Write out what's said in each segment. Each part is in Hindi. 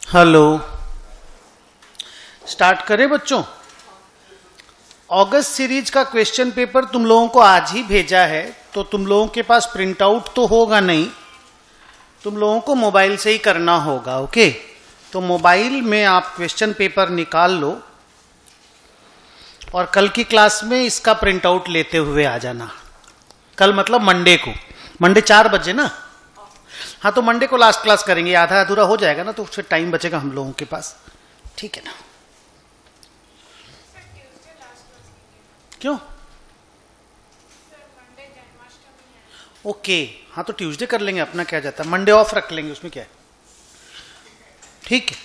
हेलो, स्टार्ट करें बच्चों। अगस्त सीरीज का क्वेश्चन पेपर तुम लोगों को आज ही भेजा है, तो तुम लोगों के पास प्रिंट आउट तो होगा नहीं, तुम लोगों को मोबाइल से ही करना होगा। ओके, तो मोबाइल में आप क्वेश्चन पेपर निकाल लो और कल की क्लास में इसका प्रिंट आउट लेते हुए आ जाना। कल मतलब मंडे को, मंडे 4 बजे ना। हाँ, तो मंडे को लास्ट क्लास करेंगे, आधा अधूरा हो जाएगा ना, तो फिर टाइम बचेगा हम लोगों के पास। ठीक है ना? क्यों? ओके, हाँ तो ट्यूसडे कर लेंगे, अपना क्या जाता है, मंडे ऑफ रख लेंगे, उसमें क्या है। ठीक है,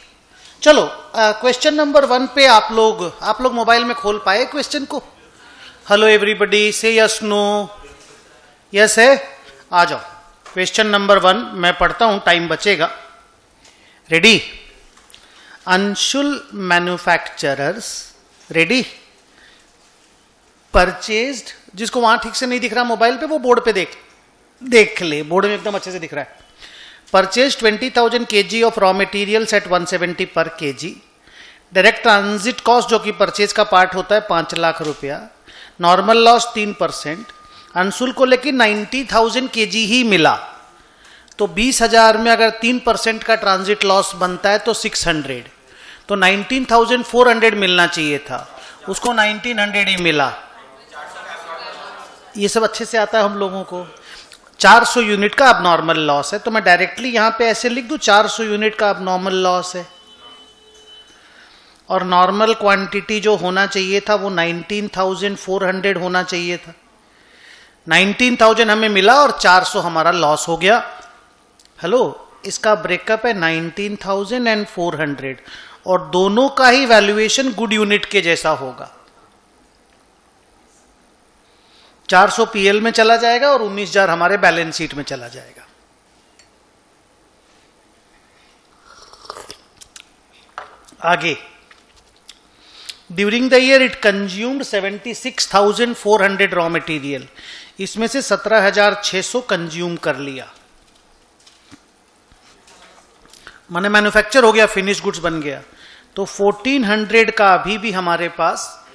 चलो क्वेश्चन नंबर 1 पे आप लोग मोबाइल में खोल पाए क्वेश्चन को? हेलो एवरीबॉडी, से यस नो? यस है, आ जाओ। क्वेश्चन नंबर 1 मैं पढ़ता हूं, टाइम बचेगा। Ready? Anshul manufacturers, ready, purchased, जिसको वहां ठीक से नहीं दिख रहा मोबाइल पे, वो बोर्ड पे देख ले, बोर्ड में एकदम अच्छे से दिख रहा है। Purchase 20,000 kg of raw materials at 170 पर kg। डायरेक्ट ट्रांजिट कॉस्ट जो कि परचेज का पार्ट होता है 5 लाख रुपया। Normal loss 3%। अंशुल को लेकिन 90,000 kg ही मिला, तो 20,000 में अगर 3% का ट्रांजिट लॉस बनता है तो 600, तो 19,400 मिलना चाहिए था, उसको 1900 ही मिला। ये सब अच्छे से आता है हम लोगों को। 400 यूनिट का अब नॉर्मल लॉस है, तो मैं डायरेक्टली यहां पे ऐसे लिख दूं 400 यूनिट का अब नॉर्मल लॉस है, और नॉर्मल क्वांटिटी जो होना चाहिए था वो 19,400 होना चाहिए था। 19,000 हमें मिला और 400 हमारा लॉस हो गया। हेलो, इसका ब्रेकअप है 19,000 एंड 400, और दोनों का ही वैल्यूएशन गुड यूनिट के जैसा होगा। 400 पीएल में चला जाएगा और 19,000 हमारे बैलेंस शीट में चला जाएगा। आगे, during the year it consumed 76,400 raw material, इसमें से 17,600 कंज्यूम कर लिया, माने मैन्युफैक्चर हो गया, फिनिश गुड्स बन गया। तो 1400 का अभी भी हमारे पास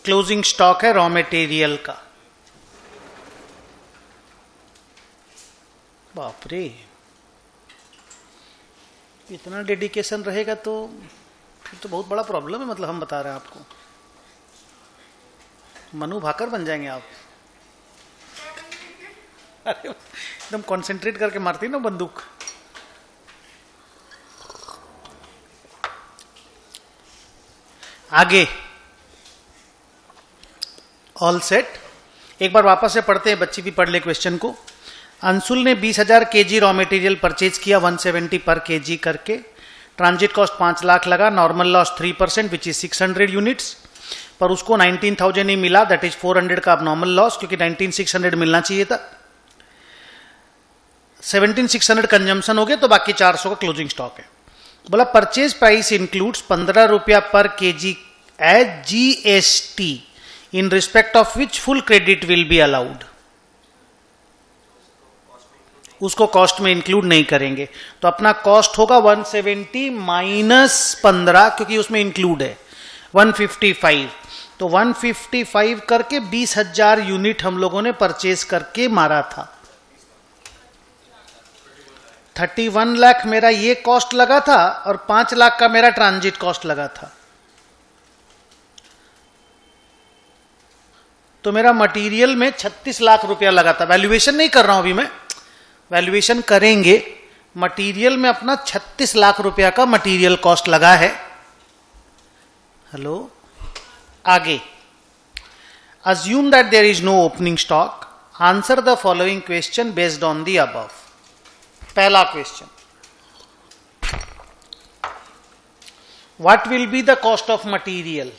क्लोजिंग स्टॉक है रॉ मटेरियल का। बाप रे, इतना डेडिकेशन रहेगा तो फिर तो बहुत बड़ा प्रॉब्लम है, मतलब हम बता रहे हैं आपको, मनु भाकर बन जाएंगे आप। अरे एकदम कंसंट्रेट करके मारती ना बंदूक। आगे, ऑल सेट। एक बार वापस से पढ़ते हैं, बच्ची भी पढ़ ले क्वेश्चन को। अंशुल ने 20,000 kg रॉ मटेरियल परचेज किया 170 पर kg करके। ट्रांजिट कॉस्ट 5 लाख लगा, normal loss 3% which is 600 units, पर उसको 19,000 ही मिला, दैट इज 400 का अब नॉर्मल लॉस, क्योंकि 19,600 मिलना चाहिए था। 17,600 कंजम्पशन हो गया, तो बाकी 400 का क्लोजिंग स्टॉक है। बोला परचेज प्राइस इंक्लूड्स 15 रुपया पर kg as GST, in respect of which full credit will be allowed. उसको कॉस्ट में इंक्लूड नहीं करेंगे, तो अपना कॉस्ट होगा 170 माइनस 15, क्योंकि उसमें इंक्लूड है 155, तो 155 करके 20,000 यूनिट हम लोगों ने परचेज करके मारा था। 31 लाख मेरा ये कॉस्ट लगा था और 5 लाख का मेरा ट्रांजिट कॉस्ट लगा था, तो मेरा मटेरियल में 36 लाख रुपया लगा था। वैल्यूएशन नहीं कर रहा हूं अभी मैं, वैल्यूएशन करेंगे। मटेरियल में अपना 36 लाख रुपया का मटेरियल कॉस्ट लगा है। हेलो, आगे, assume that there is no opening stock, answer the following question based on the above. पहला question, what will be the cost of material.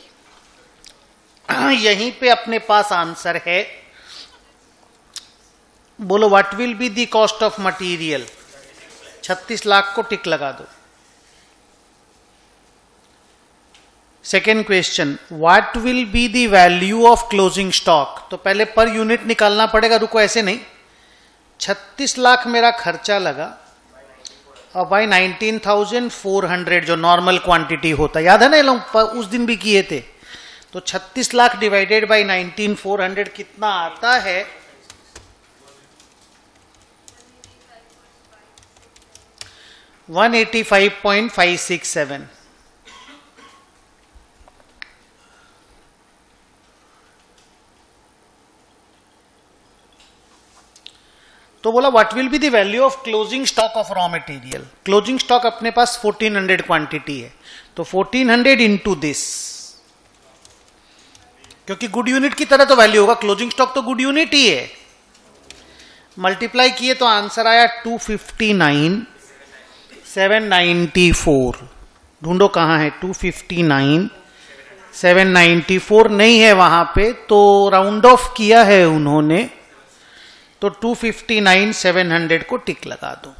यहीं पे अपने पास आंसर है। बोलो, what will be the cost of material. 36 lakh को टिक लगा दो। Second question, what will be the value of closing stock. तो पहले पर यूनिट निकालना पड़ेगा, रुको ऐसे नहीं। 36 लाख मेरा खर्चा लगा और बाई 19,400 जो नॉर्मल क्वांटिटी होता है, याद है ना, ये लोग उस दिन भी किए थे। तो 36 लाख डिवाइडेड बाई 19,400 कितना आता है? 185.567। तो बोला what will be the value of closing stock of raw material. Closing stock अपने पास 1400 क्वांटिटी है, तो 1400 इंटू दिस, क्योंकि गुड यूनिट की तरह तो वैल्यू होगा, क्लोजिंग स्टॉक तो गुड यूनिट ही है। मल्टीप्लाई किए तो आंसर आया 259,794। ढूंढो कहां है 259,794, नहीं है वहां पे, तो राउंड ऑफ किया है उन्होंने, तो 259,700 को टिक लगा दो।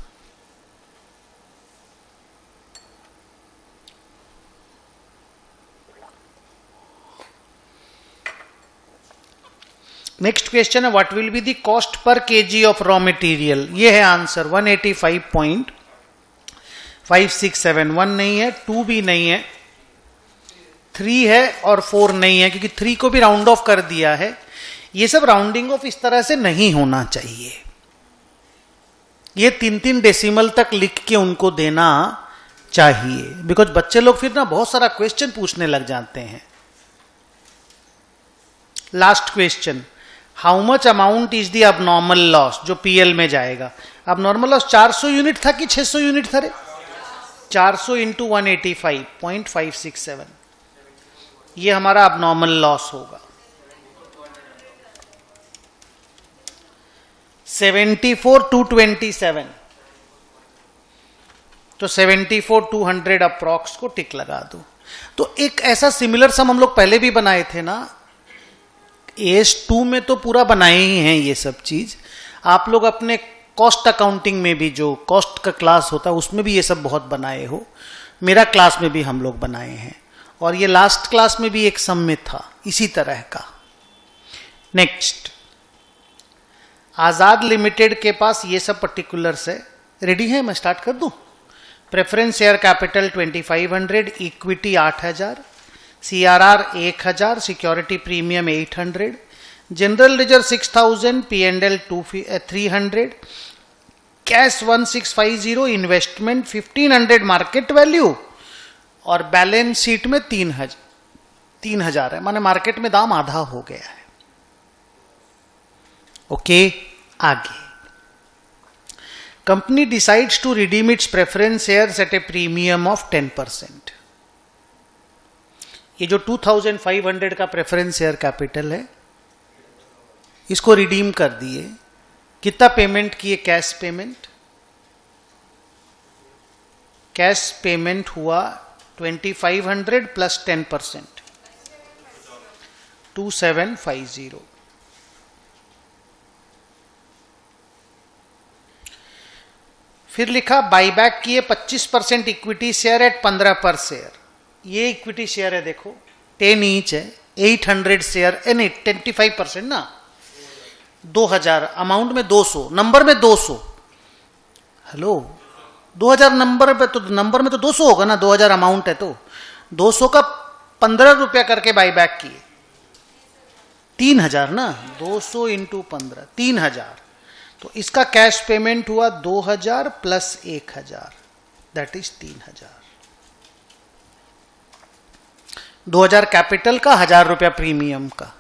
नेक्स्ट क्वेश्चन है what will be the cost per KG of raw material. ये है आंसर 185.567। 1 नहीं है, 2 भी नहीं है, 3 है और 4 नहीं है, क्योंकि 3 को भी राउंड ऑफ कर दिया है। ये सब राउंडिंग ऑफ इस तरह से नहीं होना चाहिए, ये 3-3 डेसिमल तक लिख के उनको देना चाहिए, बिकॉज बच्चे लोग फिर ना बहुत सारा क्वेश्चन पूछने लग जाते हैं। Last question, how much amount is the abnormal loss, जो पीएल में जाएगा। अबनॉर्मल लॉस 400 यूनिट था कि 600 यूनिट था रे? 400 इंटू 185.567, ये हमारा अबनॉर्मल लॉस होगा। 74,227, तो 74,200 अप्रॉक्स को टिक लगा दो। तो एक ऐसा सिमिलर सम हम लोग पहले भी बनाए थे ना, AS2 में तो पूरा बनाए ही हैं ये सब चीज। आप लोग अपने कॉस्ट अकाउंटिंग में भी, जो कॉस्ट का क्लास होता है उसमें भी ये सब बहुत बनाए हो, मेरा क्लास में भी हम लोग बनाए हैं, और ये लास्ट क्लास में भी एक सम में था इसी तरह का। नेक्स्ट, आजाद लिमिटेड के पास ये सब पर्टिकुलर्स है। रेडी है, मैं स्टार्ट कर दूं। Preference share capital 2500, equity 8000, CRR 1000, security premium 800, general reserve 6000, P&L 300, cash 1650, investment 1500 market value, और बैलेंस शीट में 3000 है, माने मार्केट में दाम आधा हो गया है। ओके, आगे company decides to redeem its preference shares at a premium of 10%। ये जो 2500 का प्रेफरेंस शेयर कैपिटल है, इसको रिडीम कर दिए। कितना पेमेंट किए? Cash payment. कैश पेमेंट हुआ 2500 प्लस 10%, 2750। फिर लिखा बाईबैक किए 25% इक्विटी शेयर एट 15 पर शेयर। ये इक्विटी शेयर है, देखो 10 ईच है, 800 शेयर, नहीं 25% ना, 2000, अमाउंट में 200, नंबर में 200। हेलो, 2000 नंबर पे, तो नंबर में तो 200 होगा ना, 2000 अमाउंट है, तो 200 का 15 रुपया करके बाईबैक किए, 3000 ना, 200 इंटू 15, 3000। तो इसका कैश पेमेंट हुआ 2000 प्लस 1000, दैट इज 3000। 2000 कैपिटल का, 1000 रुपया प्रीमियम का।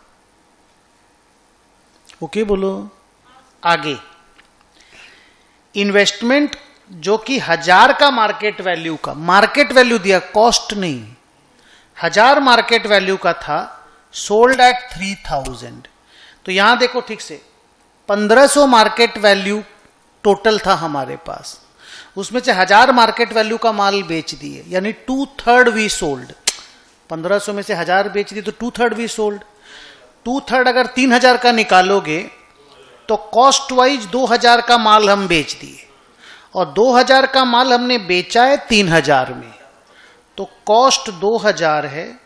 ओके बोलो। आगे इन्वेस्टमेंट जो कि 1000 का मार्केट वैल्यू का, मार्केट वैल्यू दिया, कॉस्ट नहीं, 1000 मार्केट वैल्यू का था, सोल्ड एट 3000। तो यहां देखो ठीक से, 1500 मार्केट वैल्यू टोटल था हमारे पास, उसमें से 1000 मार्केट वैल्यू का माल बेच दिए, यानी 2/3 वी सोल्ड। 1500 में से 1000 बेच दिए तो 2/3 वी सोल्ड। 2/3 अगर 3000 का निकालोगे तो कॉस्ट वाइज 2000 का माल हम बेच दिए, और 2000 का माल हमने बेचा है 3000 में, तो कॉस्ट 2000 है,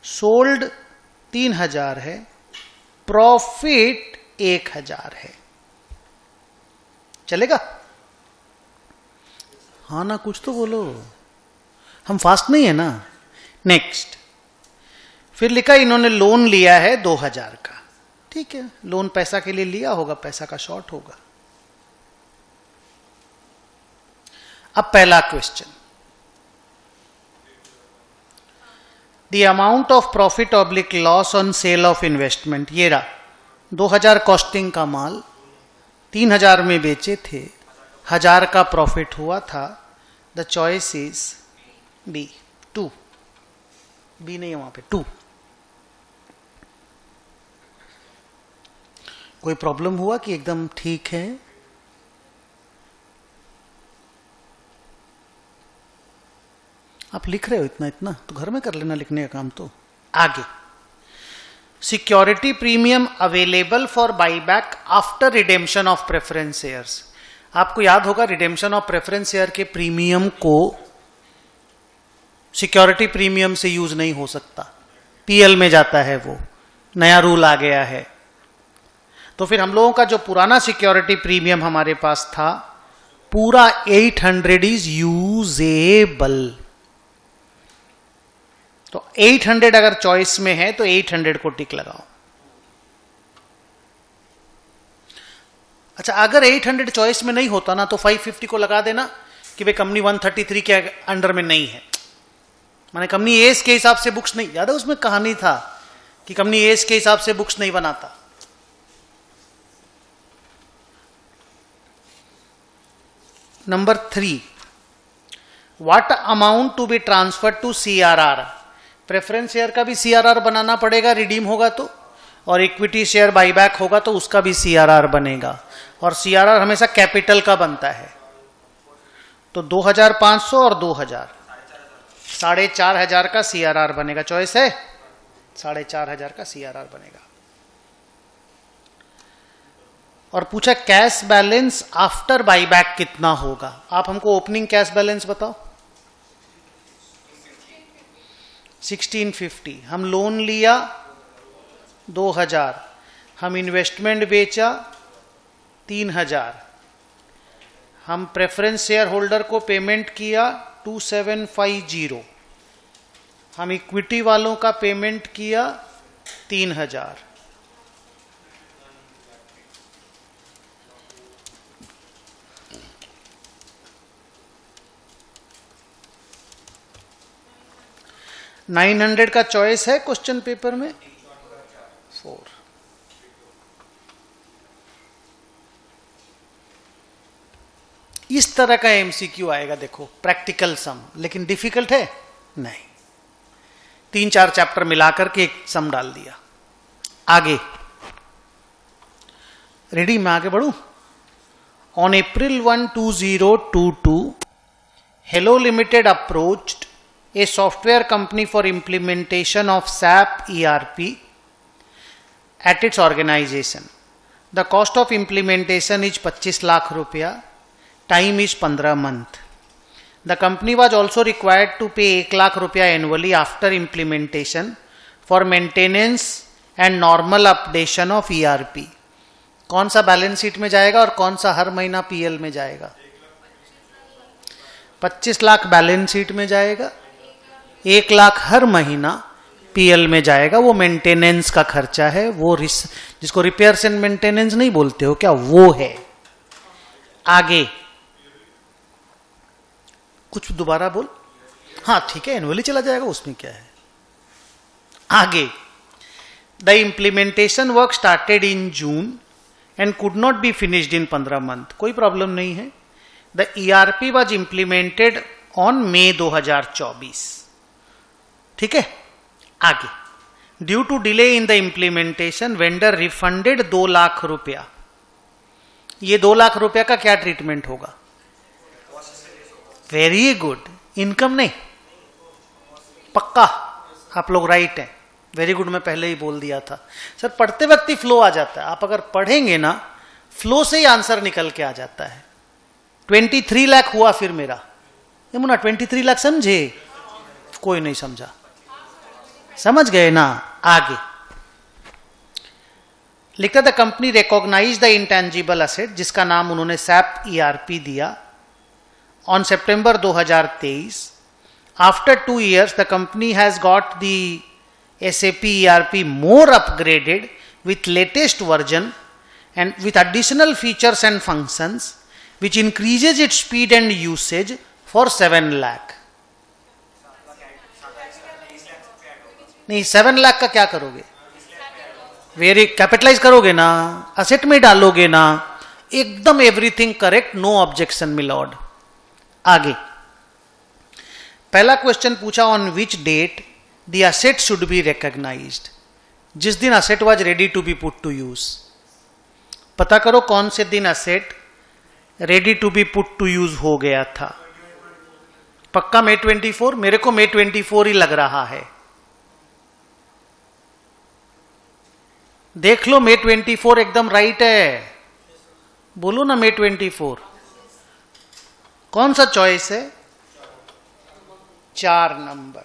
सोल्ड 3000 है, प्रॉफिट 1000 है। चलेगा? हाँ ना, कुछ तो बोलो, हम फास्ट नहीं है ना। नेक्स्ट, फिर लिखा इन्होंने लोन लिया है 2000 का। ठीक है, लोन पैसा के लिए लिया होगा, पैसा का शॉर्ट होगा। अब पहला question, the amount of profit oblique loss on sale of investment, ये रहा 2000 कॉस्टिंग का माल 3000 में बेचे थे, 1000 का प्रॉफिट हुआ था। The choice is B, 2। B नहीं है वहां पे, 2। कोई प्रॉब्लम हुआ कि एकदम ठीक है? आप लिख रहे हो इतना इतना, तो घर में कर लेना लिखने का काम तो। आगे, security premium available for buyback after redemption of preference shares. आपको याद होगा रिडेम्पशन ऑफ प्रेफरेंस शेयर के प्रीमियम को सिक्योरिटी प्रीमियम से यूज नहीं हो सकता, पीएल में जाता है, वो नया रूल आ गया है। तो फिर हम लोगों का जो पुराना सिक्योरिटी प्रीमियम हमारे पास था, पूरा 800 इज यूजेबल। तो 800 अगर चॉइस में है तो 800 को टिक लगाओ। अच्छा, अगर 800 चॉइस में नहीं होता ना तो 550 को लगा देना कि भाई कंपनी 133 के अंडर में नहीं है, माने कंपनी एस के हिसाब से बुक्स नहीं। याद है उसमें कहानी था कि कंपनी एस के हिसाब से बुक्स नहीं बनाता। Number 3, what amount to be transfer to CRR. Preference share का भी सीआरआर बनाना पड़ेगा, रिडीम होगा तो, और इक्विटी शेयर बाईबैक होगा तो उसका भी सीआरआर बनेगा, और सीआरआर हमेशा कैपिटल का बनता है। तो 2500 और 2000, 4500 का सीआरआर बनेगा। चॉइस है 4500 का सीआरआर बनेगा। और पूछा कैश बैलेंस आफ्टर बाईबैक कितना होगा। आप हमको ओपनिंग कैश बैलेंस बताओ। 1650। हम लोन लिया 2000, हम इन्वेस्टमेंट बेचा 3000, हम प्रेफरेंस शेयर होल्डर को पेमेंट किया 2750, हम इक्विटी वालों का पेमेंट किया 3000। $900 का चॉइस है क्वेश्चन पेपर में, 4। इस तरह का एमसीक्यू आएगा, देखो प्रैक्टिकल सम, लेकिन डिफिकल्ट है नहीं। 3-4 चैप्टर मिलाकर के एक सम डाल दिया। आगे रेडी, मैं आगे बढ़ू। On April 1, 2022, hello limited approached a software company for implementation of SAP ERP at its organization. The cost of implementation is 25 lakh ruपया, time is 15 month. The company was also required to pay 1 lakh रुपया annually after implementation for maintenance and normal updation of ERP. कौन सा बैलेंस शीट में जाएगा और कौन सा हर महीना पीएल में जाएगा? 25 लाख बैलेंस शीट में जाएगा, 1 लाख हर महीना पीएल में जाएगा। वो मेंटेनेंस का खर्चा है, वो जिसको रिपेयर्स एंड मेंटेनेंस नहीं बोलते हो क्या, वो है। आगे कुछ दोबारा बोल। हाँ ठीक है, एनुअली चला जाएगा, उसमें क्या है। आगे, the implementation work started in June and could not be finished in 15 month. कोई प्रॉब्लम नहीं है। The ERP was implemented on May 2024। ठीक है। आगे, due to delay in the implementation vendor refunded 2 lakh रुपया। ये 2 लाख रुपया का क्या ट्रीटमेंट होगा? वेरी गुड, इनकम नहीं, पक्का आप लोग राइट हैं। वेरी गुड, मैं पहले ही बोल दिया था सर, पढ़ते वक्त ही फ्लो आ जाता है। आप अगर पढ़ेंगे ना, फ्लो से ही आंसर निकल के आ जाता है। 23 लाख हुआ फिर मेरा। ये मुन्ना 23 लाख समझे? कोई नहीं समझा, समझ गए ना। आगे लिखा the company recognise the intangible asset, जिसका नाम उन्होंने सैप ईआरपी दिया, on September 2023. After 2 years, the company has got the SAP ERP more upgraded with latest version and with additional features and functions, which increases its speed and usage for 7 lakh. नहीं 7 लाख का क्या करोगे? वेरी कैपिटलाइज करोगे ना, असेट में डालोगे ना, एकदम everything correct, no objection my lord. आगे पहला क्वेश्चन पूछा, on which date the asset should be recognised. जिस दिन asset was ready to be put to use. पता करो कौन से दिन asset ready to be put to use हो गया था. पक्का May 24? मेरे को May 24 ही लग रहा है. देख लो May 24 एकदम राइट है. बोलो ना May 24. कौन सा चॉइस है? 4 नंबर.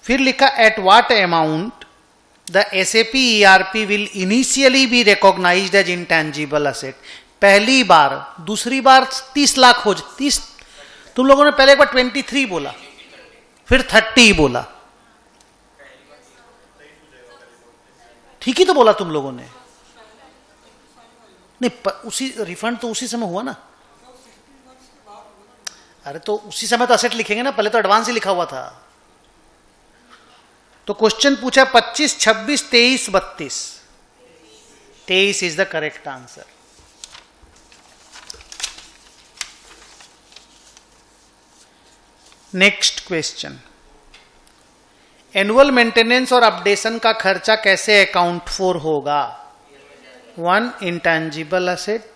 फिर लिखा at what amount the SAP ERP will initially be recognised as intangible asset. पहली बार, दूसरी बार 30 लाख हो 30. तुम लोगों ने पहले एक बार 23 बोला, फिर 30 बोला. ठीक ही तो बोला तुम लोगों ने. नहीं, उसी रिफंड तो उसी समय हुआ ना. अरे तो उसी समय तो असेट लिखेंगे ना, पहले तो एडवांस ही लिखा हुआ था. तो क्वेश्चन पूछा 25, 26, 23, 32. 23 is the correct answer. Next question, annual maintenance और अपडेशन का खर्चा कैसे अकाउंट फॉर होगा? 1 इंटेंजिबल असेट,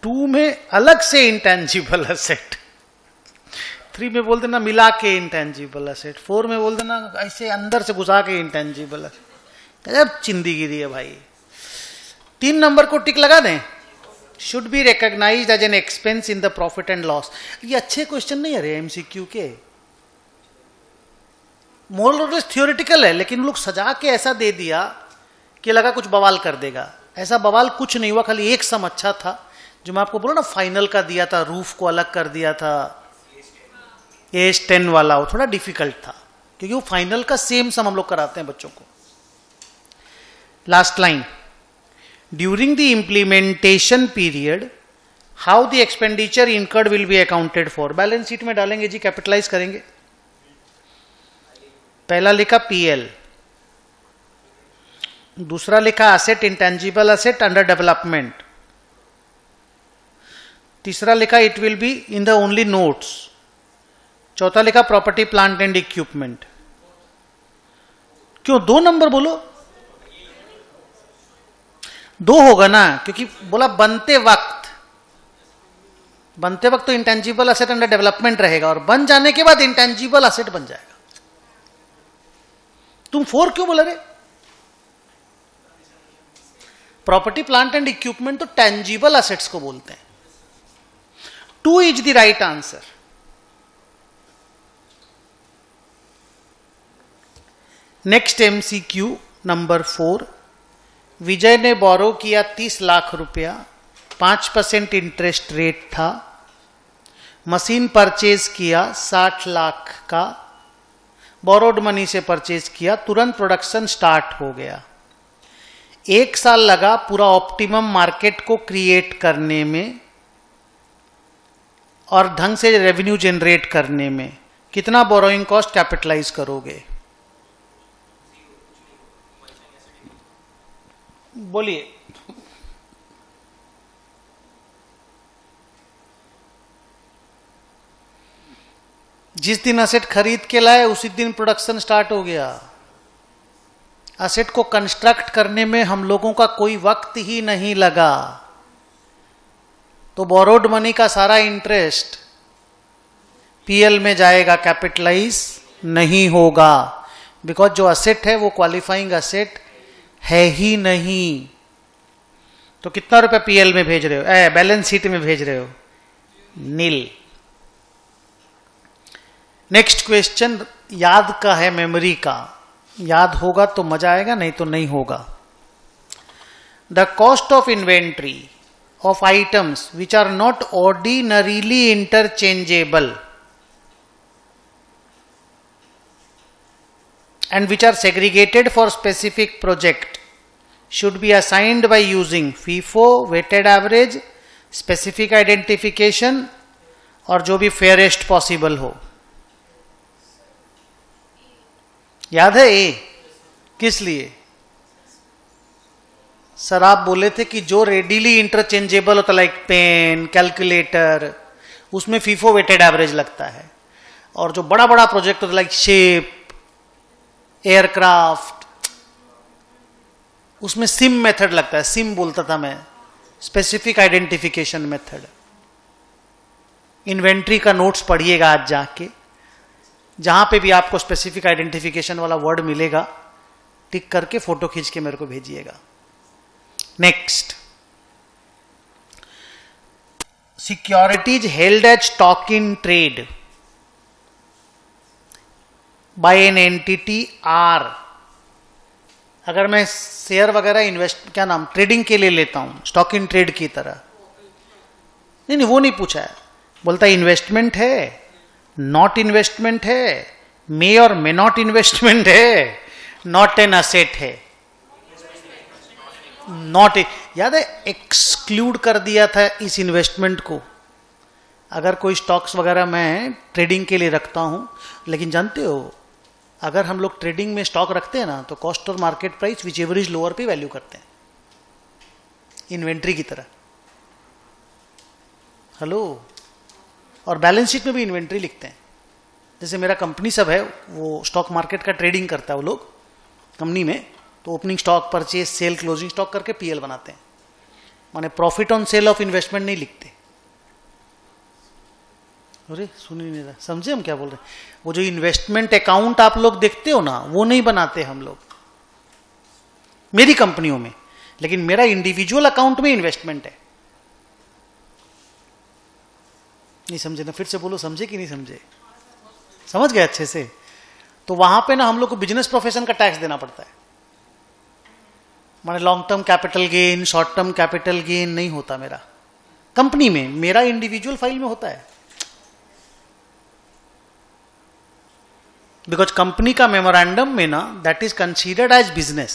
2 में अलग से इंटेंजिबल असेट, 3 में बोल देना मिला के इंटेंजिबल असेट, 4 में बोल देना ऐसे अंदर से घुसा के इंटेंजिबल असेट. अब चिंदीगिरी है भाई. 3 नंबर को टिक लगा दें. Should be recognised as an expense in the profit and loss. ये अच्छे क्वेश्चन नहीं है रे MCQ के. मोरल और लेस थियोरिटिकल है, लेकिन लोग सजा के ऐसा दे दिया कि लगा कुछ बवाल कर देगा. ऐसा बवाल कुछ नहीं हुआ. खाली एक सम अच्छा था जो मैं आपको बोला ना, फाइनल का दिया था, रूफ को अलग कर दिया था. AS10 वाला वो थोड़ा डिफिकल्ट था, क्योंकि वो फाइनल का सेम सम हम लोग कराते हैं बच्चों को. Last line, during the implementation period how the expenditure incurred will be accounted for. Balance sheet में डालेंगे जी, कैपिटलाइज करेंगे. पहला लिखा PL, दूसरा लिखा asset intangible asset under development, तीसरा लिखा it will be in the only notes, चौथा लिखा प्रॉपर्टी प्लांट एंड इक्विपमेंट. क्यों 2 नंबर बोलो? 2 होगा ना, क्योंकि बोला बनते वक्त तो इंटेंजिबल असेट अंडर डेवलपमेंट रहेगा, और बन जाने के बाद इंटेंजिबल असेट बन जाएगा. तुम 4 क्यों बोला रे? प्रॉपर्टी प्लांट एंड इक्विपमेंट तो टेंजिबल असेट्स को बोलते हैं. 2 is the right answer. Next MCQ number 4. विजय ने बोरो किया 30 लाख रुपया, 5% इंटरेस्ट रेट था. मशीन परचेज किया 60 लाख का, बोरोड मनी से परचेज किया, तुरंत प्रोडक्शन स्टार्ट हो गया. 1 साल लगा पूरा ऑप्टिमम मार्केट को क्रिएट करने में और ढंग से रेवेन्यू जनरेट करने में. कितना बोरोइंग कॉस्ट कैपिटलाइज करोगे? बोलिए. जिस दिन असेट खरीद के लाए उसी दिन प्रोडक्शन स्टार्ट हो गया. असेट को कंस्ट्रक्ट करने में हम लोगों का कोई वक्त ही नहीं लगा. तो बोरोड मनी का सारा इंटरेस्ट PL में जाएगा, कैपिटलाइज नहीं होगा, बिकॉज जो असेट है वो क्वालिफाइंग असेट है ही नहीं. तो कितना रुपया PL में भेज रहे हो, बैलेंस शीट में भेज रहे हो? नील. नेक्स्ट क्वेश्चन याद का है, मेमोरी का. याद होगा तो मजा आएगा, नहीं तो नहीं होगा. The cost of inventory of items which are not ordinarily interchangeable and which are segregated for specific project should be assigned by using FIFO, weighted average, specific identification और जो भी fairest possible हो. याद है ये किस लिए? सर आप बोले थे कि जो रेडीली इंटरचेंजेबल होता, लाइक पेन, कैलकुलेटर, उसमें फीफो वेटेड एवरेज लगता है, और जो बड़ा बड़ा प्रोजेक्ट होता है लाइक शिप, एयरक्राफ्ट, उसमें सिम मेथड लगता है. सिम बोलता था मैं, स्पेसिफिक आइडेंटिफिकेशन मेथड. इन्वेंट्री का नोट्स पढ़िएगा आज जाके, जहां पे भी आपको स्पेसिफिक आइडेंटिफिकेशन वाला वर्ड मिलेगा टिक करके फोटो खींच के मेरे को भेजिएगा. Next, securities held as stock in trade by an entity are. अगर मैं शेयर वगैरह इन्वेस्ट ट्रेडिंग के लिए लेता हूं, स्टॉक इन ट्रेड की तरह, नहीं वो नहीं पूछा है. बोलता है इन्वेस्टमेंट है, नॉट इन्वेस्टमेंट है, मे और मे नॉट इन्वेस्टमेंट है, नॉट एन असेट है. नॉट, याद है एक्सक्लूड कर दिया था इस इन्वेस्टमेंट को. अगर कोई स्टॉक्स वगैरह मैं ट्रेडिंग के लिए रखता हूं, लेकिन जानते हो अगर हम लोग ट्रेडिंग में स्टॉक रखते हैं ना तो कॉस्ट और market price which ever is lower पे वैल्यू करते हैं, इन्वेंट्री की तरह. हेलो, और बैलेंस शीट में भी इन्वेंट्री लिखते हैं. जैसे मेरा कंपनी सब है वो स्टॉक मार्केट का ट्रेडिंग करता है वो लोग कंपनी में, तो opening stock, purchase, sale, closing stock करके पीएल बनाते हैं. माने profit on sale of investment नहीं लिखते. अरे सुन ही नहीं रहा, समझे हम क्या बोल रहे हैं? वो जो इन्वेस्टमेंट अकाउंट आप लोग देखते हो ना, वो नहीं बनाते हम लोग मेरी कंपनियों में, लेकिन मेरा इंडिविजुअल अकाउंट में इन्वेस्टमेंट है. नहीं समझे ना? फिर से बोलो, समझे कि नहीं समझे? समझ गए अच्छे से? तो वहां पे ना हम लोग को बिजनेस प्रोफेशन का टैक्स देना पड़ता है. माने long term capital gain, short term capital gain नहीं होता मेरा कंपनी में, मेरा इंडिविजुअल फाइल में होता है. बिकॉज कंपनी का मेमोरेंडम में ना that is considered as business.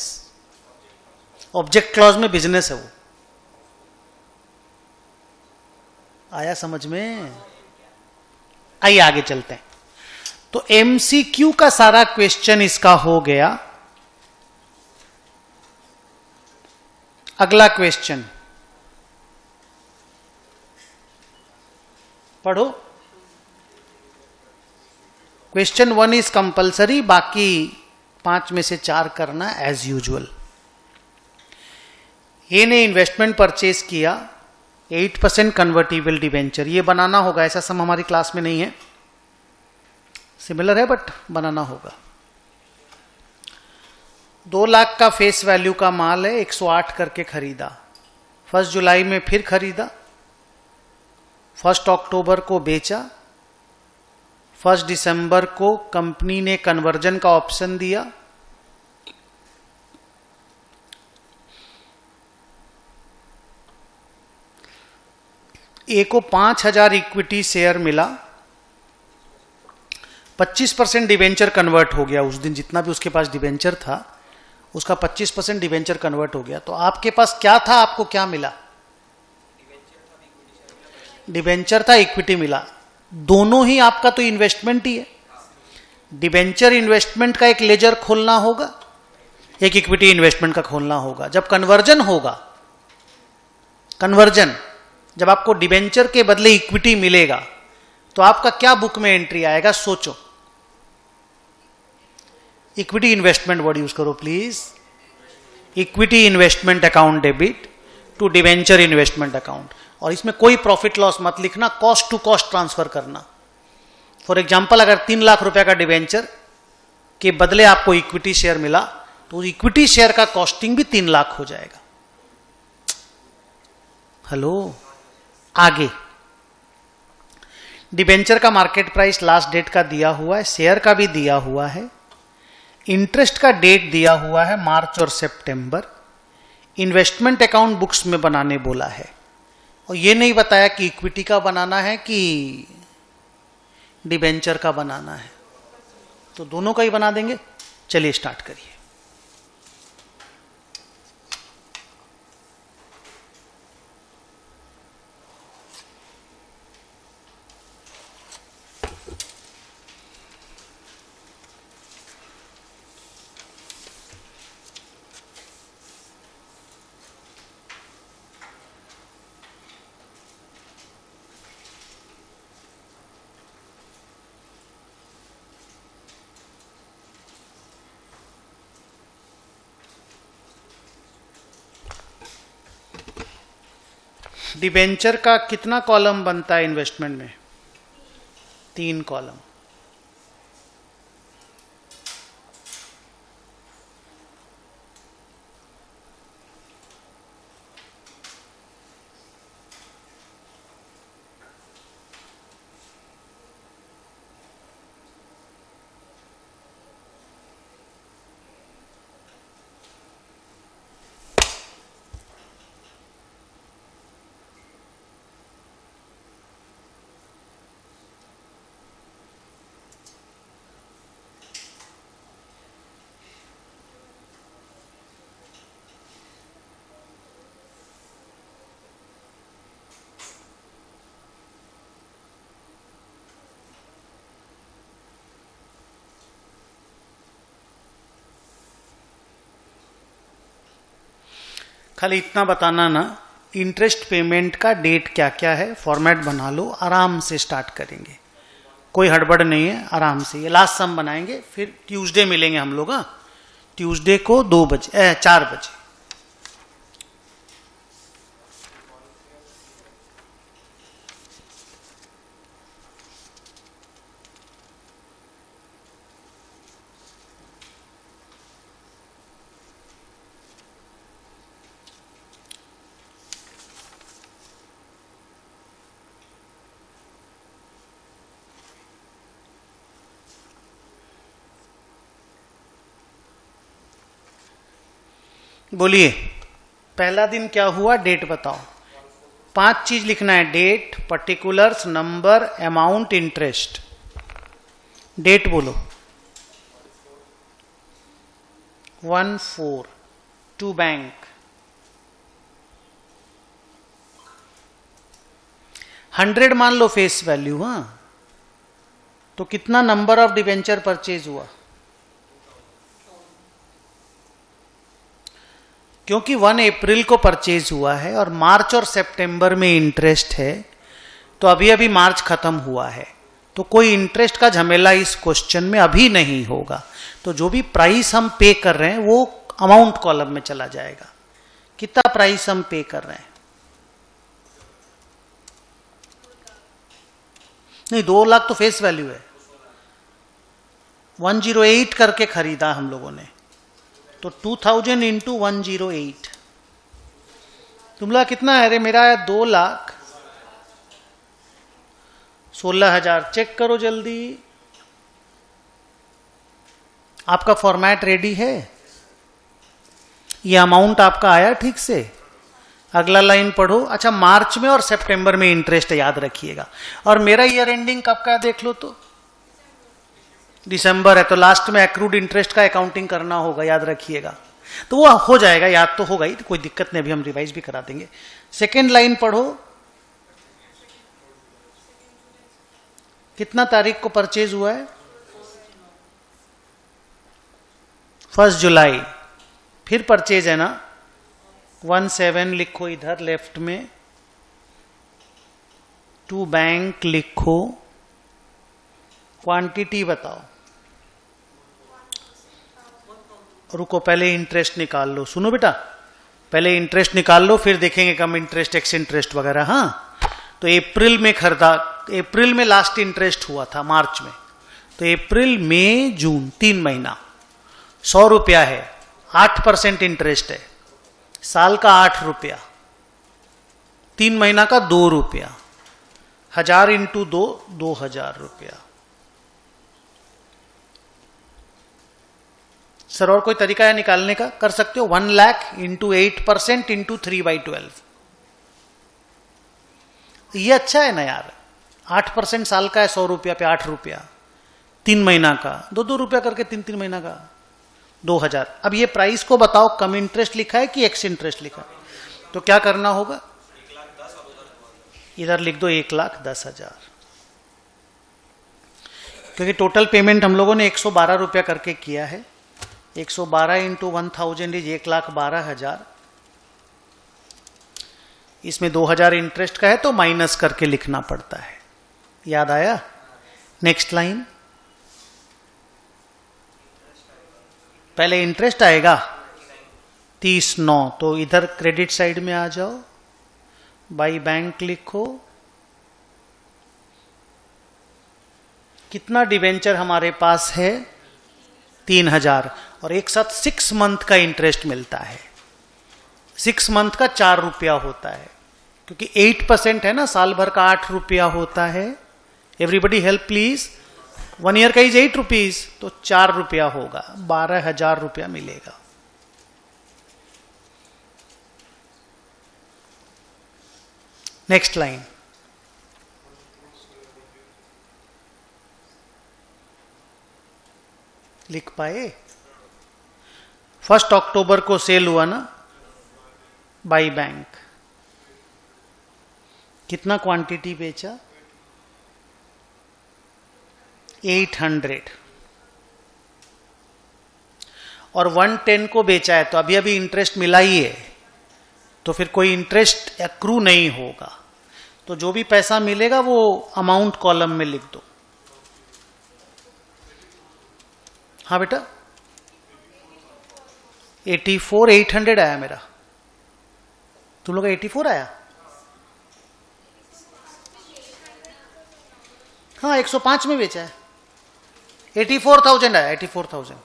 Object clause में बिजनेस है वो. आया समझ में? आइए आगे चलते हैं. तो एमसीक्यू का सारा क्वेश्चन इसका हो गया. अगला क्वेश्चन पढ़ो. क्वेश्चन 1 इज कंपल्सरी, बाकी 5 में से 4 करना एज यूजुअल. ए ने इन्वेस्टमेंट परचेज किया 8% कन्वर्टिबल डिवेंचर. ये बनाना होगा, ऐसा सम हमारी क्लास में नहीं है, सिमिलर है बट बनाना होगा. 2 लाख का फेस वैल्यू का माल है, 108 करके खरीदा. 1 जुलाई में फिर खरीदा, 1 अक्टूबर को बेचा, 1 दिसंबर को कंपनी ने कन्वर्जन का ऑप्शन दिया. ए को 5000 इक्विटी शेयर मिला, 25% डिवेंचर कन्वर्ट हो गया. उस दिन जितना भी उसके पास डिवेंचर था उसका 25% डिवेंचर कन्वर्ट हो गया. तो आपके पास क्या था, आपको क्या मिला? डिवेंचर था, इक्विटी मिला. दोनों ही आपका तो इन्वेस्टमेंट ही है. डिवेंचर इन्वेस्टमेंट का एक लेजर खोलना होगा, एक इक्विटी इन्वेस्टमेंट का खोलना होगा. जब कन्वर्जन होगा, कन्वर्जन जब आपको डिवेंचर के बदले इक्विटी मिलेगा तो आपका क्या बुक में एंट्री आएगा? सोचो. इक्विटी इन्वेस्टमेंट वर्ड यूज करो please. Equity investment account debit to debenture investment account. और इसमें कोई प्रॉफिट लॉस मत लिखना, कॉस्ट टू कॉस्ट ट्रांसफर करना. फॉर एग्जाम्पल, अगर 3 लाख रुपए का डिवेंचर के बदले आपको इक्विटी शेयर मिला तो इक्विटी शेयर का कॉस्टिंग भी 3 लाख हो जाएगा. हेलो, आगे डिवेंचर का मार्केट प्राइस लास्ट डेट का दिया हुआ है, शेयर का भी दिया हुआ है, इंटरेस्ट का डेट दिया हुआ है मार्च और सितंबर, इन्वेस्टमेंट अकाउंट बुक्स में बनाने बोला है, और ये नहीं बताया कि इक्विटी का बनाना है कि डिबेंचर का बनाना है, तो दोनों का ही बना देंगे। चलिए स्टार्ट करिए। डिबेंचर का कितना कॉलम बनता है इन्वेस्टमेंट में? 3 कॉलम। खाली इतना बताना ना, इंटरेस्ट पेमेंट का डेट क्या क्या है, फॉर्मेट बना लो, आराम से स्टार्ट करेंगे, कोई हड़बड़ नहीं है, आराम से। ये लास्ट सम बनाएंगे, फिर ट्यूसडे मिलेंगे हम लोग। ट्यूसडे को 4 बजे। बोलिए, पहला दिन क्या हुआ, डेट बताओ। 5 चीज लिखना है, date, particulars, number, amount, interest. Date बोलो। 1/4 टू बैंक। 100 मान लो फेस वैल्यू। हाँ, तो कितना नंबर ऑफ डिबेंचर परचेज हुआ? क्योंकि 1 अप्रैल को परचेज हुआ है और मार्च और सितंबर में इंटरेस्ट है, तो अभी अभी मार्च खत्म हुआ है, तो कोई इंटरेस्ट का झमेला इस क्वेश्चन में अभी नहीं होगा। तो जो भी प्राइस हम पे कर रहे हैं वो अमाउंट कॉलम में चला जाएगा। कितना प्राइस हम पे कर रहे हैं? नहीं, 2 लाख तो फेस वैल्यू है। 108 करके खरीदा हम लोगों ने, तो 2000 इंटू 108, तुमला कितना है? अरे मेरा है 2,16,000। चेक करो जल्दी, आपका फॉर्मेट रेडी है? ये अमाउंट आपका आया ठीक से? अगला लाइन पढ़ो। अच्छा, मार्च में और सितंबर में इंटरेस्ट याद रखिएगा। और मेरा ईयर एंडिंग कब का है देख लो तो, दिसंबर है, तो लास्ट में एक्रूड इंटरेस्ट का अकाउंटिंग करना होगा, याद रखिएगा। तो वो हो जाएगा, याद तो होगा ही, कोई दिक्कत नहीं, अभी हम रिवाइज भी करा देंगे। सेकेंड लाइन पढ़ो, कितना तारीख को परचेज हुआ है? 1 जुलाई। फिर परचेज है ना, 17 लिखो इधर लेफ्ट में, टू बैंक लिखो, क्वांटिटी बताओ। रुको, पहले इंटरेस्ट निकाल लो। सुनो बेटा, पहले इंटरेस्ट निकाल लो, फिर देखेंगे कम इंटरेस्ट, एक्स इंटरेस्ट वगैरह। हाँ, तो अप्रैल में खरीदा, अप्रैल में लास्ट इंटरेस्ट हुआ था मार्च में, तो अप्रैल मई जून 3 महीना 100 रुपया है, 8% इंटरेस्ट है, साल का 8 रुपया, 3 महीना का 2 रुपया, 1000 इंटू 2, 2000 रुपया। सर और कोई तरीका है निकालने का? कर सकते हो 1 लाख इंटू 8% इंटू 3/12। ये अच्छा है ना यार, 8% साल का है, 100 रुपया पे 8 रुपया, 3 महीना का 2-2 रुपया करके 3-3 महीना का 2000। अब ये प्राइस को बताओ, कम इंटरेस्ट लिखा है कि एक्स इंटरेस्ट लिखा है? तो क्या करना होगा, इधर लिख दो 1,10,000, क्योंकि टोटल पेमेंट हम लोगों ने 112 रुपया करके किया है। 112 इंटू 1000 इज 1,12,000। इसमें 2000 इंटरेस्ट का है तो माइनस करके लिखना पड़ता है। याद आया? नेक्स्ट लाइन, पहले इंटरेस्ट आएगा 30,9, तो इधर क्रेडिट साइड में आ जाओ, बाई बैंक लिखो। कितना डिवेंचर हमारे पास है? 3,000, और एक साथ 6 मंथ का इंटरेस्ट मिलता है। 6 मंथ का 4 रुपया होता है, क्योंकि 8% है ना, साल भर का 8 रुपया होता है। Everybody help please. 1 ईयर का इज 8 रुपीज, तो 4 रुपया होगा, 12,000 रुपया मिलेगा। नेक्स्ट लाइन, लिख पाए? 1 अक्टूबर को सेल हुआ ना बाई बैंक, कितना क्वांटिटी बेचा? 800, और 110 को बेचा है, तो अभी अभी इंटरेस्ट मिला ही है, तो फिर कोई इंटरेस्ट एक्रू नहीं होगा। तो जो भी पैसा मिलेगा वो अमाउंट कॉलम में लिख दो। हाँ बेटा, 84,800 आया मेरा, तुम लोग का 84 आया? हाँ 105 में बेचा है, 84,000 आया, 84,000।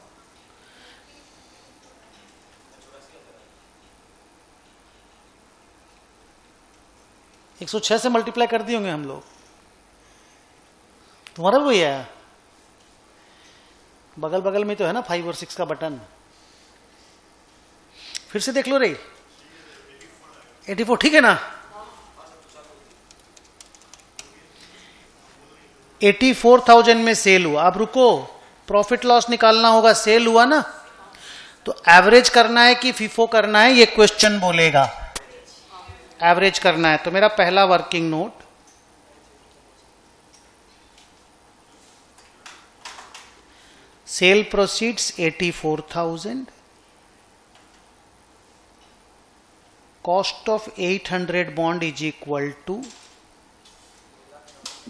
एक 106 से मल्टीप्लाई कर दिए होंगे हम लोग। तुम्हारा भी वही आया? बगल बगल में तो है ना 5 और 6 का बटन। फिर से देख लो रे, 84 ठीक है ना? 84,000 में सेल हुआ। अब रुको, प्रॉफिट लॉस निकालना होगा। सेल हुआ ना, तो एवरेज करना है कि फीफो करना है, ये क्वेश्चन बोलेगा। एवरेज करना है, तो मेरा पहला working note, sale proceeds 84,000, cost of 800 bond is equal to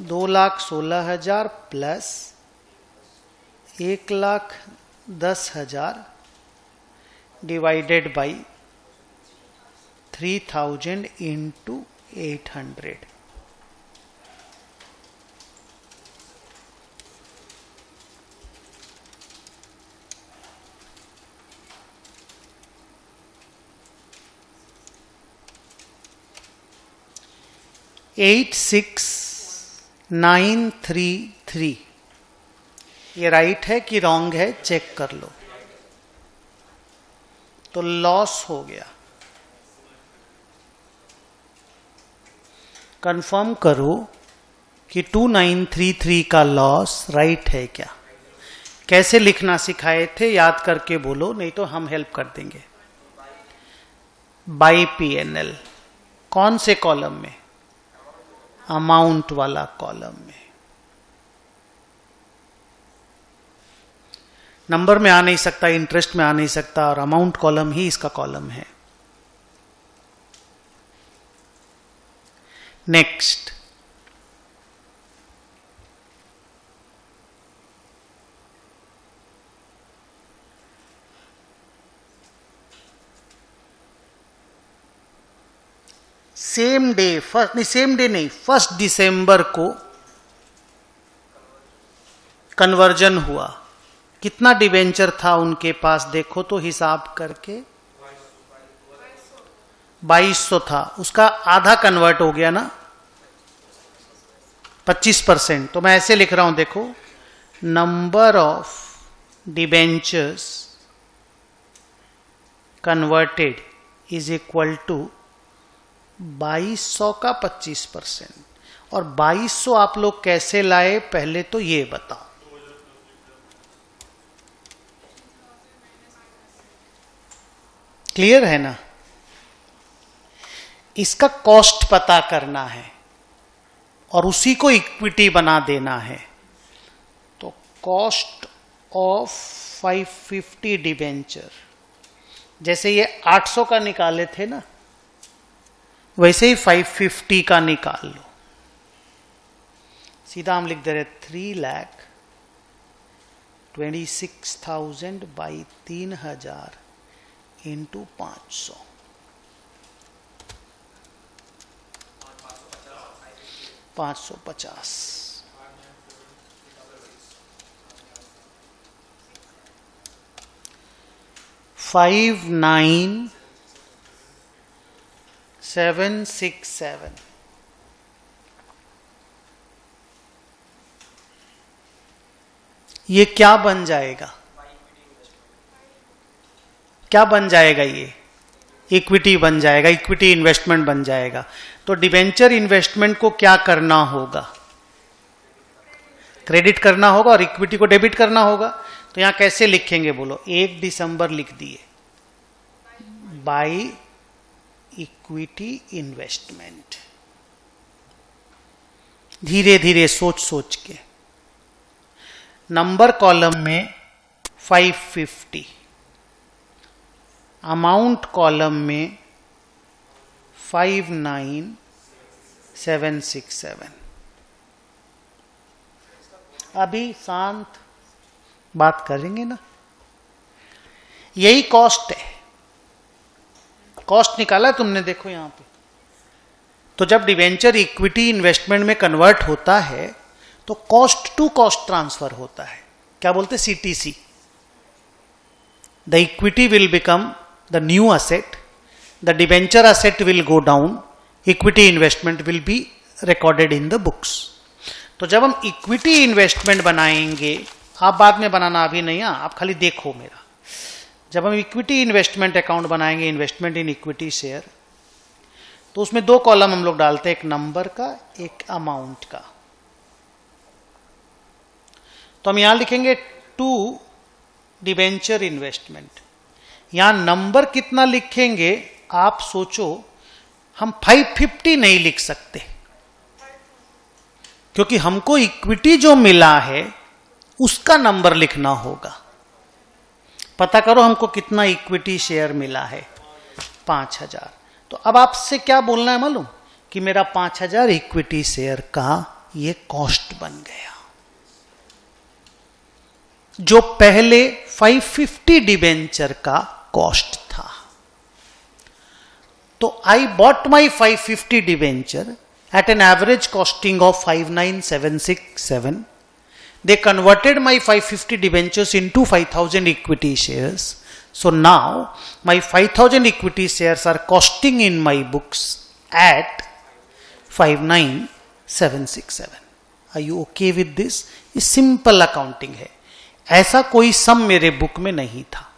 2,16,000 plus 1,10,000 divided by 3,000 into 800। $86,933 ये राइट है कि रॉन्ग है, चेक कर लो। तो लॉस हो गया, कंफर्म करो कि 2933 का लॉस राइट है क्या। कैसे लिखना सिखाए थे, याद करके बोलो, नहीं तो हम हेल्प कर देंगे। बाई P&L, कौन से कॉलम में? अमाउंट वाला कॉलम में। नंबर में आ नहीं सकता, इंटरेस्ट में आ नहीं सकता, और अमाउंट कॉलम ही इसका कॉलम है। Next, same day, same day नहीं, 1 दिसंबर को कन्वर्जन हुआ। कितना डिवेंचर था उनके पास, देखो तो हिसाब करके 2200 था, उसका आधा कन्वर्ट हो गया ना, 25%। तो मैं ऐसे लिख रहा हूं, देखो, number of debentures converted is equal to 2200 का 25%। और 2200 आप लोग कैसे लाए पहले तो ये बताओ। क्लियर है ना? इसका कॉस्ट पता करना है और उसी को इक्विटी बना देना है। तो कॉस्ट ऑफ 550 डिबेंचर, जैसे ये 800 का निकाले थे ना, वैसे ही 550 का निकाल लो। सीधा हम लिख दे रहे 3,26,000 बाई 3,000 इंटू 500, 550। 59,767। ये क्या बन जाएगा? क्या बन जाएगा? ये इक्विटी बन जाएगा, इक्विटी इन्वेस्टमेंट बन जाएगा। तो डिबेंचर इन्वेस्टमेंट को क्या करना होगा? क्रेडिट करना होगा और इक्विटी को डेबिट करना होगा। तो यहां कैसे लिखेंगे बोलो? 1 दिसंबर लिख दिए, बाई इक्विटी इन्वेस्टमेंट। धीरे धीरे सोच सोच के। नंबर कॉलम में 550, अमाउंट कॉलम में 59,767। अभी शांत बात करेंगे ना। यही कॉस्ट है। कॉस्ट निकाला तुमने, देखो यहां पे। तो जब डिवेंचर इक्विटी इन्वेस्टमेंट में कन्वर्ट होता है तो कॉस्ट टू कॉस्ट ट्रांसफर होता है। क्या बोलते? CTC। The equity will become the new asset, the debenture asset will go down, equity investment will be recorded in the books. तो जब हम इक्विटी इन्वेस्टमेंट बनाएंगे, आप बाद में बनाना, अभी नहीं, आप खाली देखो मेरा। जब हम इक्विटी इन्वेस्टमेंट अकाउंट बनाएंगे, इन्वेस्टमेंट इन इक्विटी शेयर, तो उसमें 2 कॉलम हम लोग डालते हैं, एक नंबर का, एक अमाउंट का। तो हम यहां लिखेंगे 2 डिबेंचर इन्वेस्टमेंट। यहां नंबर कितना लिखेंगे आप सोचो। हम 550 नहीं लिख सकते क्योंकि हमको इक्विटी जो मिला है उसका नंबर लिखना होगा। पता करो हमको कितना इक्विटी शेयर मिला है, 5,000। तो अब आपसे क्या बोलना है मालूम? कि मेरा 5,000 इक्विटी शेयर का ये कॉस्ट बन गया, जो पहले 550 डिबेंचर का कॉस्ट था। तो I bought my 550 debenture at an average costing of 59,767. They converted my 550 debentures into 5,000 equity shares. So now my 5,000 equity shares are costing in my books at 59,767. Are you okay with this? ये simple accounting है। ऐसा कोई सम मेरे बुक में नहीं था।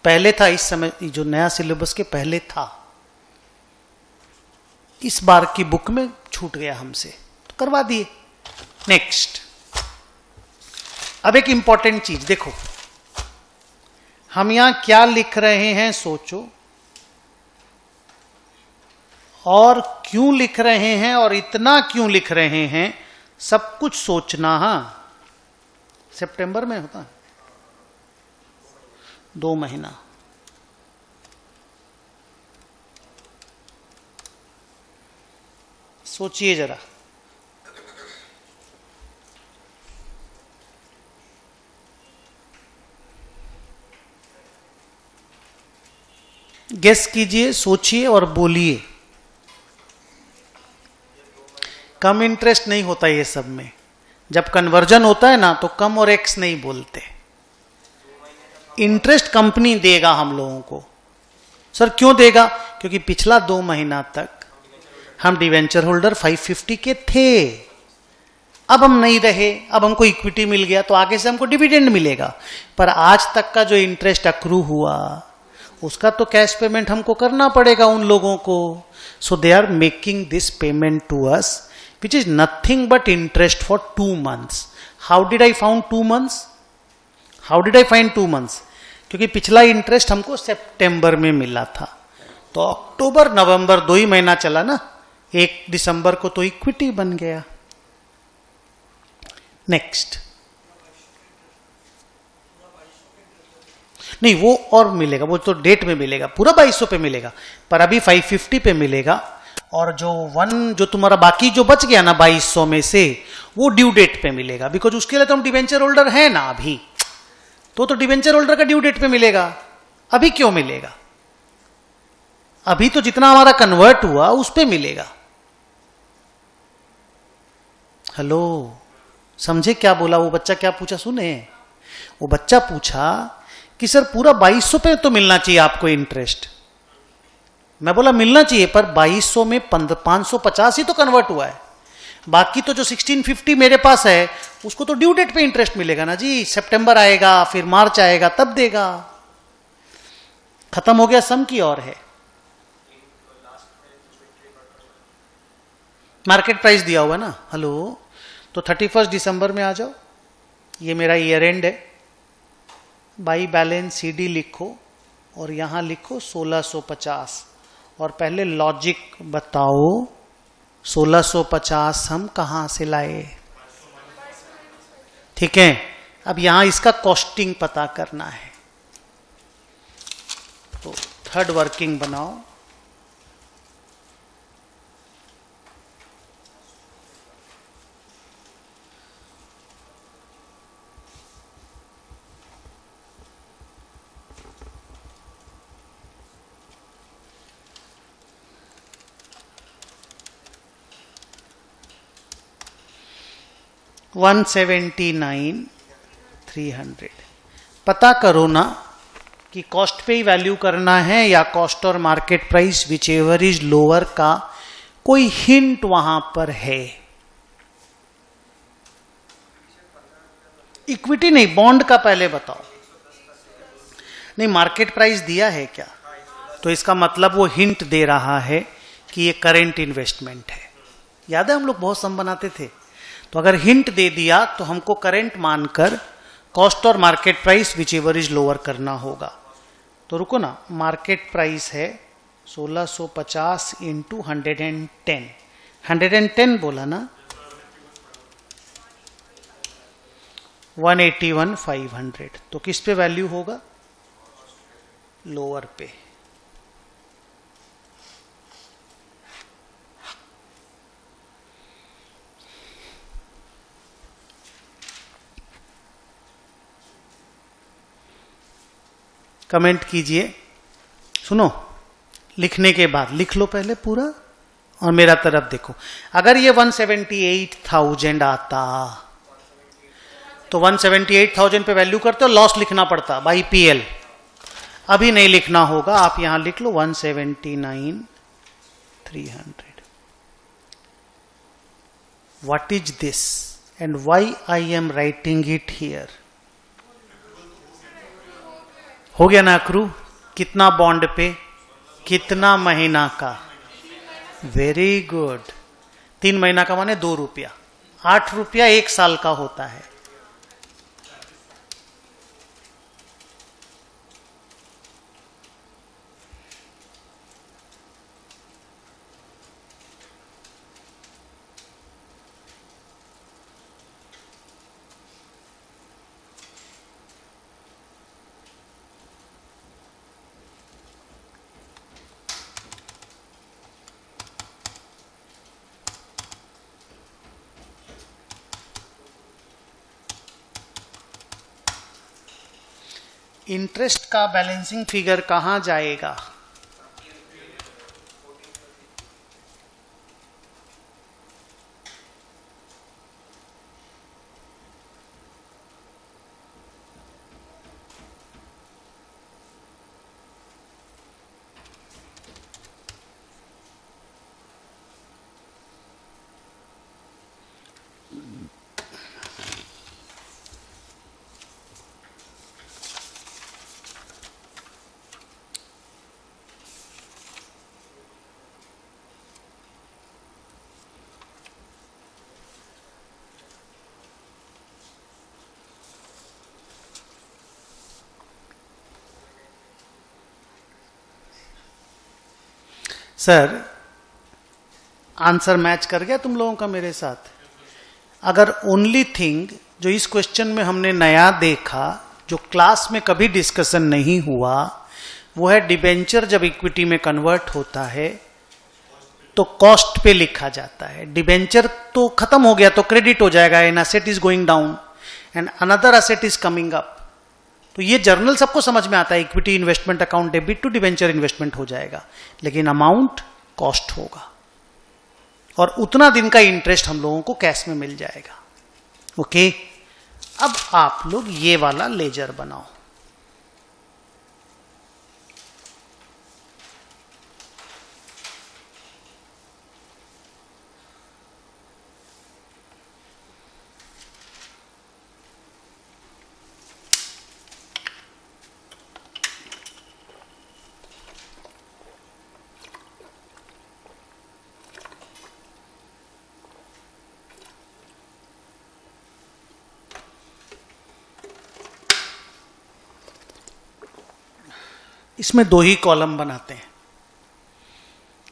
पहले था, इस समय जो नया सिलेबस के पहले था, इस बार की बुक में छूट गया हमसे, तो करवा दिए। नेक्स्ट, अब एक इंपॉर्टेंट चीज देखो, हम यहां क्या लिख रहे हैं सोचो, और क्यों लिख रहे हैं और इतना क्यों लिख रहे हैं, सब कुछ सोचना। हाँ, सितंबर में होता है 2 महीना। सोचिए जरा, गेस कीजिए, सोचिए और बोलिए। कम इंटरेस्ट नहीं होता ये सब में। जब कन्वर्जन होता है ना तो कम और एक्स नहीं बोलते, इंटरेस्ट कंपनी देगा हम लोगों को। सर क्यों देगा? क्योंकि पिछला 2 महीना तक हम डिवेंचर होल्डर 550 के थे। अब हम नहीं रहे, अब हमको इक्विटी मिल गया तो आगे से हमको डिविडेंड मिलेगा, पर आज तक का जो इंटरेस्ट अक्रू हुआ उसका तो कैश पेमेंट हमको करना पड़ेगा उन लोगों को. So they are making this payment to us which is nothing but interest for 2 months. How did I found 2 months? How did I find 2 months? क्योंकि पिछला इंटरेस्ट हमको सितंबर में मिला था, तो अक्टूबर नवंबर 2 ही महीना चला ना, 1 दिसंबर को तो इक्विटी बन गया. नेक्स्ट, नहीं वो और मिलेगा, वो तो डेट में मिलेगा, पूरा 2200 पे मिलेगा, पर अभी 550 पे मिलेगा. और जो तुम्हारा बाकी जो बच गया ना 2200 में से, वो ड्यू डेट पे मिलेगा, बिकॉज उसके लिए तो हम डिवेंचर होल्डर है ना अभी, तो डिवेंचर होल्डर का ड्यू डेट पे मिलेगा. अभी क्यों मिलेगा? अभी तो जितना हमारा कन्वर्ट हुआ उस पे मिलेगा. हेलो, समझे क्या बोला वो बच्चा? क्या पूछा सुने? वो बच्चा पूछा कि सर पूरा 2200 पे तो मिलना चाहिए आपको इंटरेस्ट. मैं बोला मिलना चाहिए, पर 2200 में 550 ही तो कन्वर्ट हुआ है, बाकी तो जो 1650 मेरे पास है उसको तो ड्यू डेट पे इंटरेस्ट मिलेगा ना जी. सितंबर आएगा, फिर मार्च आएगा, तब देगा. खत्म हो गया सम की और है. मार्केट प्राइस दिया हुआ ना. हेलो, तो 31 दिसंबर में आ जाओ, ये मेरा ईयर एंड है. बाई बैलेंस सीडी लिखो और यहां लिखो 1650, और पहले लॉजिक बताओ 1650 हम कहां से लाए. ठीक है, अब यहां इसका कॉस्टिंग पता करना है, तो थर्ड वर्किंग बनाओ. $179,300 पता करो ना कि कॉस्ट पे ही वैल्यू करना है या कॉस्ट और market price, which ever is lower का कोई हिंट वहां पर है. इक्विटी नहीं, बॉन्ड का पहले बताओ. नहीं, मार्केट प्राइस दिया है क्या? तो इसका मतलब वो हिंट दे रहा है कि ये करेंट इन्वेस्टमेंट है. याद है हम लोग बहुत सम बनाते थे, तो अगर हिंट दे दिया तो हमको करेंट मानकर कॉस्ट और market price which ever is lower करना होगा. तो रुको ना, मार्केट प्राइस है 1650 इंटू 110. 110 बोला ना, 181,500. तो किस पे वैल्यू होगा? लोअर पे. कमेंट कीजिए. सुनो, लिखने के बाद लिख लो पहले पूरा और मेरा तरफ देखो. अगर ये 178,000 आता तो 178,000 पे वैल्यू करते हो, लॉस लिखना पड़ता बाई पीएल. अभी नहीं लिखना होगा, आप यहां लिख लो 179,300. What is this and why I am writing it here? हो गया ना अक्रू? कितना बॉन्ड पे, कितना महीना का? Very good. 3 महीना का माने 2 रुपया. 8 रुपया 1 साल का होता है. इंटरेस्ट का बैलेंसिंग फिगर कहां जाएगा? सर आंसर मैच कर गया तुम लोगों का मेरे साथ? अगर ओनली थिंग जो इस क्वेश्चन में हमने नया देखा, जो क्लास में कभी डिस्कशन नहीं हुआ, वो है डिबेंचर जब इक्विटी में कन्वर्ट होता है तो कॉस्ट पे लिखा जाता है। डिबेंचर तो खत्म हो गया तो क्रेडिट हो जाएगा, an asset is going down and another asset is coming up. तो ये जर्नल सबको समझ में आता है, equity investment account debit to debenture investment हो जाएगा, लेकिन अमाउंट कॉस्ट होगा और उतना दिन का इंटरेस्ट हम लोगों को कैश में मिल जाएगा। ओके, अब आप लोग ये वाला लेजर बनाओ। इसमें दो ही कॉलम बनाते हैं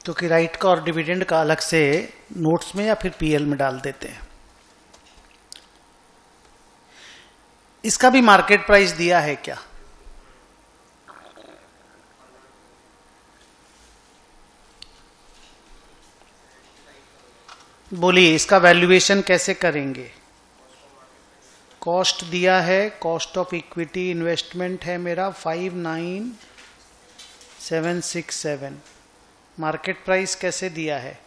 क्योंकि राइट का और डिविडेंड का अलग से नोट्स में या फिर पीएल में डाल देते हैं। इसका भी मार्केट प्राइस दिया है क्या? बोलिए, इसका वैल्यूएशन कैसे करेंगे? कॉस्ट दिया है, कॉस्ट ऑफ इक्विटी इन्वेस्टमेंट है मेरा 59767। मार्केट प्राइस कैसे दिया है?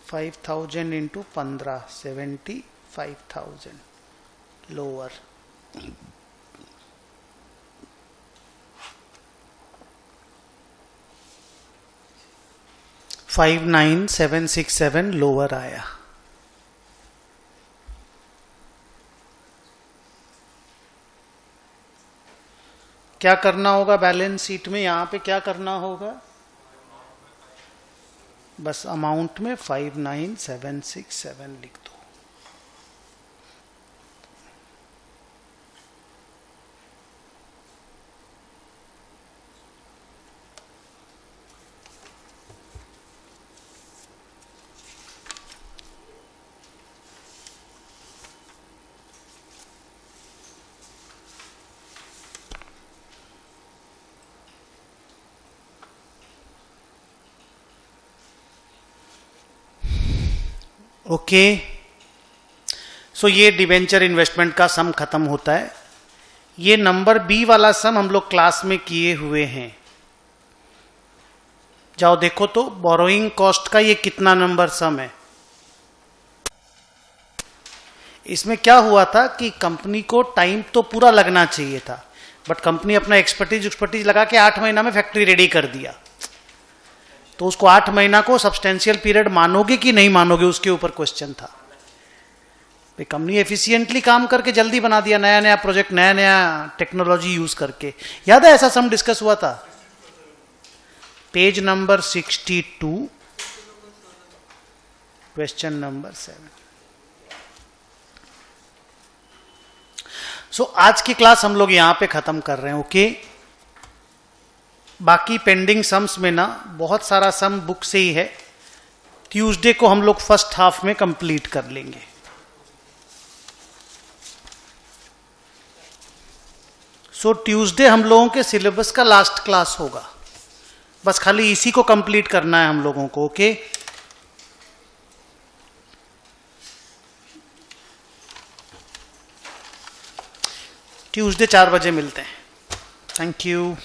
5000 इंटू 15, 75,000 लोअर। $59,767 लोअर आया। क्या करना होगा बैलेंस शीट में? यहां पे क्या करना होगा? बस अमाउंट में 59767 लिख दो। ओके, सो ये डिवेंचर इन्वेस्टमेंट का सम खत्म होता है। ये नंबर बी वाला सम हम लोग क्लास में किए हुए हैं। जाओ देखो तो बोरोइंग कॉस्ट का ये कितना नंबर सम है। इसमें क्या हुआ था कि कंपनी को टाइम तो पूरा लगना चाहिए था, बट कंपनी अपना एक्सपर्टीज लगा के 8 महीना में फैक्ट्री रेडी कर दिया। तो उसको 8 महीना को सब्सटेंशियल पीरियड मानोगे कि नहीं मानोगे, उसके ऊपर क्वेश्चन था। कंपनी एफिशिएंटली काम करके जल्दी बना दिया, नया नया प्रोजेक्ट, नया नया टेक्नोलॉजी यूज करके। याद है ऐसा सम डिस्कस हुआ था? Page number 62, question number 7। सो आज की क्लास हम लोग यहां पे खत्म कर रहे हैं। ओके, बाकी पेंडिंग सम्स में ना बहुत सारा सम बुक से ही है। ट्यूसडे को हम लोग फर्स्ट हाफ में कंप्लीट कर लेंगे। सो ट्यूसडे हम लोगों के सिलेबस का लास्ट क्लास होगा, बस खाली इसी को कंप्लीट करना है हम लोगों को। ओके, ट्यूसडे 4 बजे मिलते हैं। Thank you.